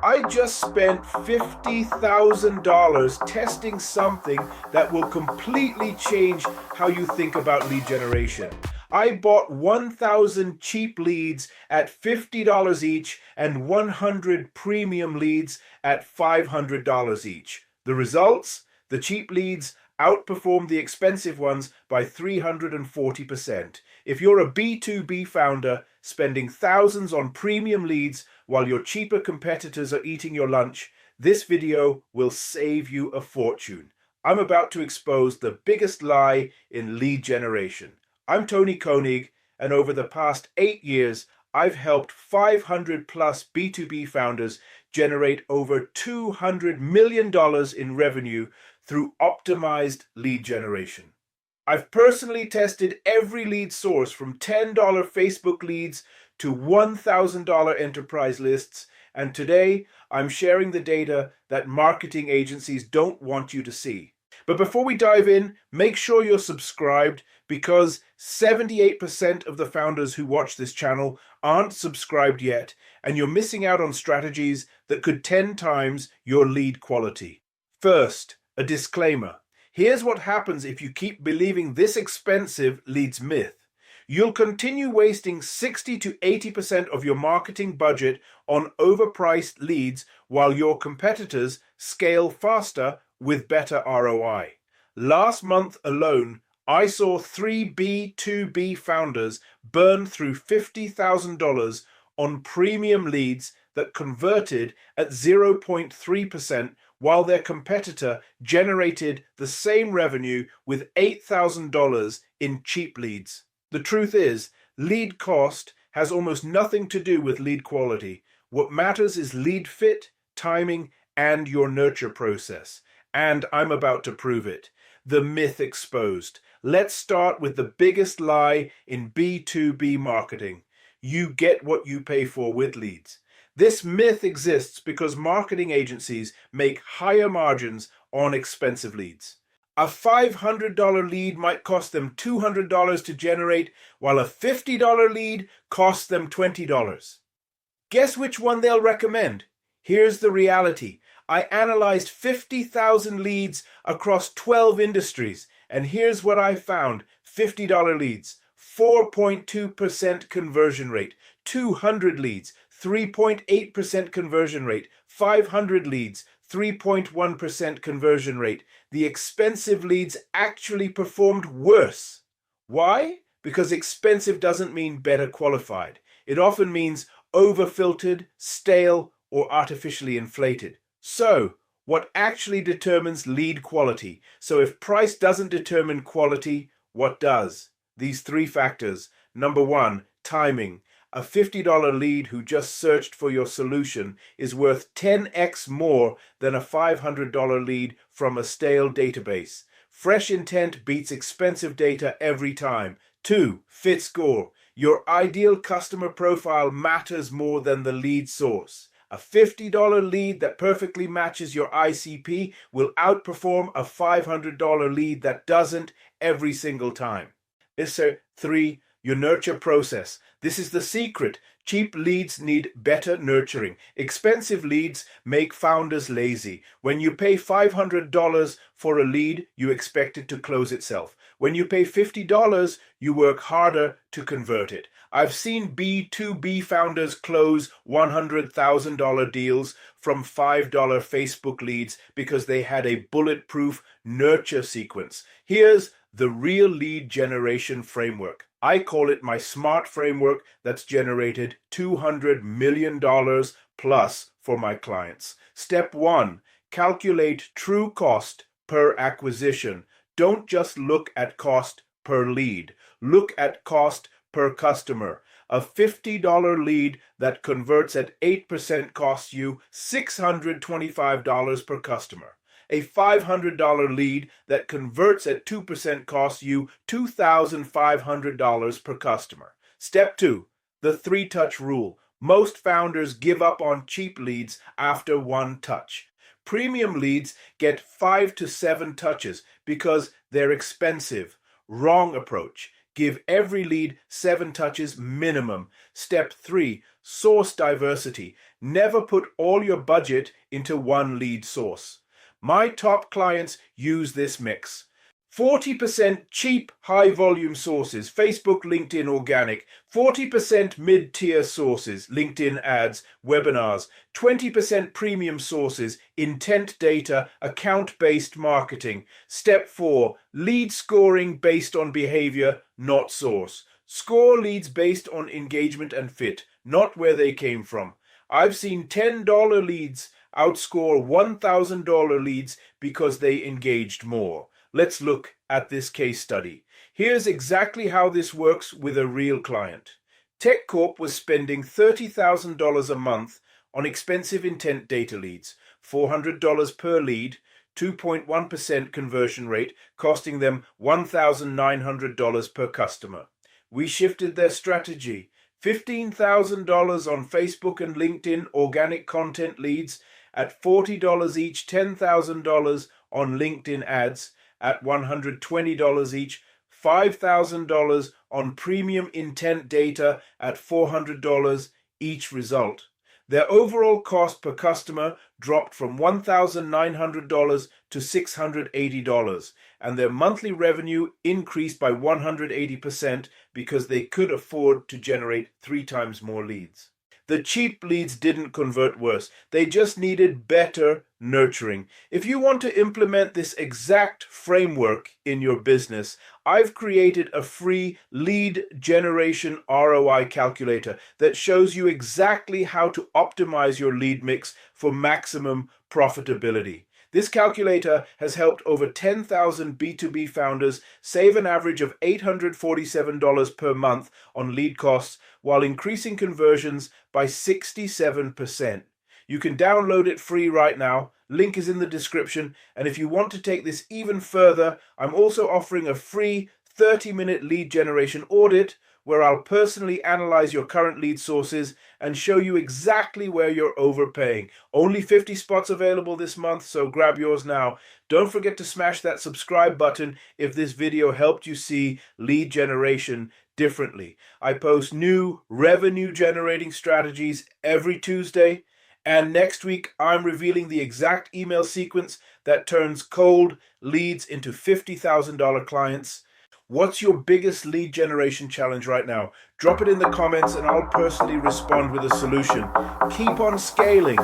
I just spent $50,000 testing something that will completely change how you think about lead generation. I bought 1,000 cheap leads at $50 each and 100 premium leads at $500 each. The results? The cheap leads outperformed the expensive ones by 340%. If you're a B2B founder spending thousands on premium leads while your cheaper competitors are eating your lunch, this video will save you a fortune. I'm about to expose the biggest lie in lead generation. I'm Tony Koenig, and over the past 8 years, I've helped 500 plus B2B founders generate over $200 million in revenue through optimized lead generation. I've personally tested every lead source from $10 Facebook leads to $1,000 enterprise lists, and today I'm sharing the data that marketing agencies don't want you to see. But before we dive in, make sure you're subscribed, because 78% of the founders who watch this channel aren't subscribed yet, and you're missing out on strategies that could 10 times your lead quality. First, a disclaimer. Here's what happens if you keep believing this expensive leads myth. You'll continue wasting 60 to 80% of your marketing budget on overpriced leads while your competitors scale faster with better ROI. Last month alone, I saw 3 B2B founders burn through $50,000 on premium leads that converted at 0.3%, while their competitor generated the same revenue with $8,000 in cheap leads. The truth is, lead cost has almost nothing to do with lead quality. What matters is lead fit, timing, and your nurture process. And I'm about to prove it. The myth exposed. Let's start with the biggest lie in B2B marketing. You get what you pay for with leads. This myth exists because marketing agencies make higher margins on expensive leads. A $500 lead might cost them $200 to generate, while a $50 lead costs them $20. Guess which one they'll recommend? Here's the reality. I analyzed 50,000 leads across 12 industries, and here's what I found. $50 leads, 4.2% conversion rate. 200 leads, 3.8% conversion rate. 500 leads, 3.1% conversion rate. The expensive leads actually performed worse. Why? Because expensive doesn't mean better qualified. It often means over-filtered, stale, or artificially inflated. So, what actually determines lead quality? So if price doesn't determine quality, what does? These 3 factors. Number 1, timing. A $50 lead who just searched for your solution is worth 10x more than a $500 lead from a stale database. Fresh intent beats expensive data every time. 2, fit score. Your ideal customer profile matters more than the lead source. A $50 lead that perfectly matches your ICP will outperform a $500 lead that doesn't every single time. 3, your nurture process. This is the secret. Cheap leads need better nurturing. Expensive leads make founders lazy. When you pay $500 for a lead, you expect it to close itself. When you pay $50, you work harder to convert it. I've seen B2B founders close $100,000 deals from $5 Facebook leads because they had a bulletproof nurture sequence. Here's the real lead generation framework. I call it my SMART framework that's generated $200 million plus for my clients. Step 1, calculate true cost per acquisition. Don't just look at cost per lead. Look at cost per customer. A $50 lead that converts at 8% costs you $625 per customer. A $500 lead that converts at 2% costs you $2,500 per customer. Step 2, the 3-touch rule. Most founders give up on cheap leads after 1 touch. Premium leads get 5 to 7 touches because they're expensive. Wrong approach. Give every lead 7 touches minimum. Step 3, source diversity. Never put all your budget into one lead source. My top clients use this mix. 40% cheap, high-volume sources, Facebook, LinkedIn, organic. 40% mid-tier sources, LinkedIn ads, webinars. 20% premium sources, intent data, account-based marketing. Step 4, lead scoring based on behavior, not source. Score leads based on engagement and fit, not where they came from. I've seen $10 leads outscore $1,000 leads because they engaged more. Let's look at this case study. Here's exactly how this works with a real client. TechCorp was spending $30,000 a month on expensive intent data leads, $400 per lead, 2.1% conversion rate, costing them $1,900 per customer. We shifted their strategy. $15,000 on Facebook and LinkedIn organic content leads at $40 each, $10,000 on LinkedIn ads at $120 each, $5,000 on premium intent data at $400 each result. Their overall cost per customer dropped from $1,900 to $680, and their monthly revenue increased by 180% because they could afford to generate 3 times more leads. The cheap leads didn't convert worse. They just needed better nurturing. If you want to implement this exact framework in your business, I've created a free lead generation ROI calculator that shows you exactly how to optimize your lead mix for maximum profitability. This calculator has helped over 10,000 B2B founders save an average of $847 per month on lead costs while increasing conversions by 67%. You can download it free right now. Link is in the description. And if you want to take this even further, I'm also offering a free 30-minute lead generation audit where I'll personally analyze your current lead sources and show you exactly where you're overpaying. Only 50 spots available this month, so grab yours now. Don't forget to smash that subscribe button if this video helped you see lead generation differently. I post new revenue-generating strategies every Tuesday, and next week I'm revealing the exact email sequence that turns cold leads into $50,000 clients. What's your biggest lead generation challenge right now? Drop it in the comments and I'll personally respond with a solution. Keep on scaling.